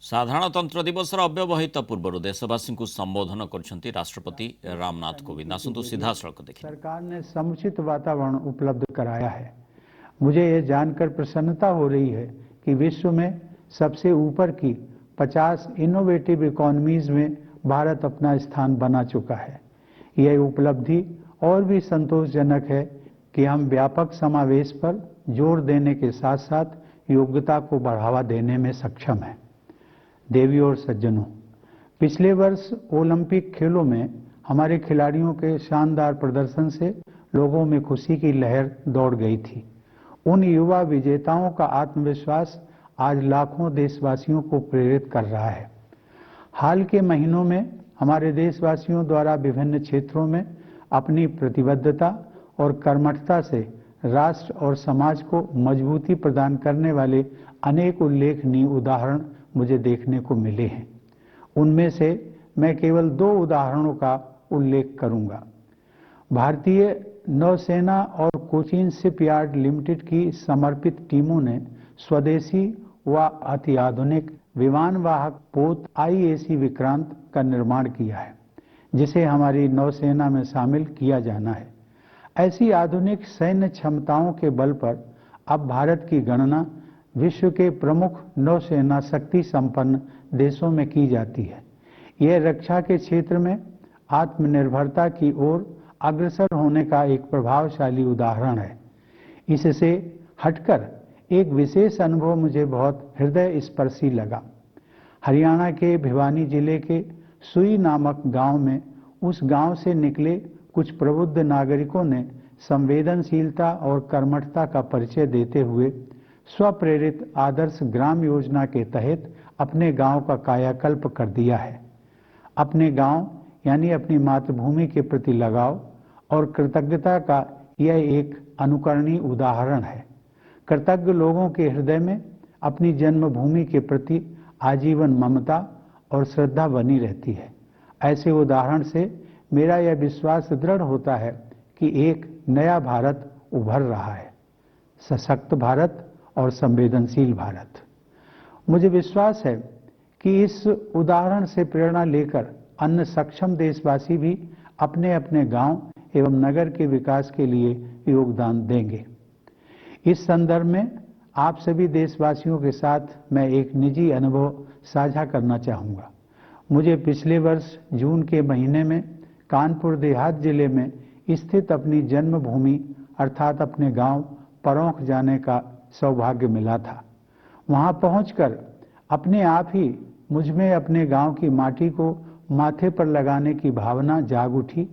साधारणतंत्र दिवस अव्यवहित पूर्व देशवासी को संबोधन कर राष्ट्रपति रामनाथ कोविंद। आसतु सीधा सड़क देखिए। सरकार ने समुचित वातावरण उपलब्ध कराया है। मुझे यह जानकर प्रसन्नता हो रही है कि विश्व में सबसे ऊपर की 50 इनोवेटिव इकोनॉमीज में भारत अपना स्थान बना चुका है। यह उपलब्धि और भी संतोषजनक है कि हम व्यापक समावेश पर जोर देने के साथ साथ योग्यता को बढ़ावा देने में सक्षम हैं। देवियों और सज्जनों, पिछले वर्ष ओलंपिक खेलों में हमारे खिलाड़ियों के शानदार प्रदर्शन से लोगों में खुशी की लहर दौड़ गई थी। उन युवा विजेताओं का आत्मविश्वास आज लाखों देशवासियों को प्रेरित कर रहा है। हाल के महीनों में हमारे देशवासियों द्वारा विभिन्न क्षेत्रों में अपनी प्रतिबद्धता और कर्मठता से राष्ट्र और समाज को मजबूती प्रदान करने वाले अनेक उल्लेखनीय उदाहरण मुझे देखने को मिले हैं। उनमें से मैं केवल 2 उदाहरणों का उल्लेख करूंगा। भारतीय नौसेना और कोचीन शिपयार्ड लिमिटेड की समर्पित टीमों ने स्वदेशी व अत्याधुनिक विमानवाहक पोत IAC विक्रांत का निर्माण किया है, जिसे हमारी नौसेना में शामिल किया जाना है। ऐसी आधुनिक सैन्य क्षमताओं के बल पर अब भारत की गणना विश्व के प्रमुख नौसेना शक्ति संपन्न देशों में की जाती है। यह रक्षा के क्षेत्र में आत्मनिर्भरता की ओर अग्रसर होने का एक प्रभावशाली उदाहरण है। इससे हटकर एक विशेष अनुभव मुझे बहुत हृदय स्पर्शी लगा। हरियाणा के भिवानी जिले के सुई नामक गांव में उस गांव से निकले कुछ प्रबुद्ध नागरिकों ने संवेदनशीलता और कर्मठता का परिचय देते हुए स्वप्रेरित आदर्श ग्राम योजना के तहत अपने गांव का कायाकल्प कर दिया है। अपने गांव यानी अपनी मातृभूमि के प्रति लगाव और कृतज्ञता का यह एक अनुकरणीय उदाहरण है। कृतज्ञ लोगों के हृदय में अपनी जन्मभूमि के प्रति आजीवन ममता और श्रद्धा बनी रहती है। ऐसे उदाहरण से मेरा यह विश्वास दृढ़ होता है कि एक नया भारत उभर रहा है, सशक्त भारत और संवेदनशील भारत। मुझे विश्वास है कि इस उदाहरण से प्रेरणा लेकर अन्य सक्षम देशवासी भी अपने अपने गांव एवं नगर के विकास के लिए योगदान देंगे। इस संदर्भ में आप सभी देशवासियों के साथ मैं एक निजी अनुभव साझा करना चाहूँगा। मुझे पिछले वर्ष जून के महीने में कानपुर देहात जिले में स्थित अपनी जन्मभूमि अर्थात अपने गांव परौंख जाने का सौभाग्य मिला था। वहां पहुंचकर अपने आप ही मुझ में अपने गांव की माटी को माथे पर लगाने की भावना जाग उठी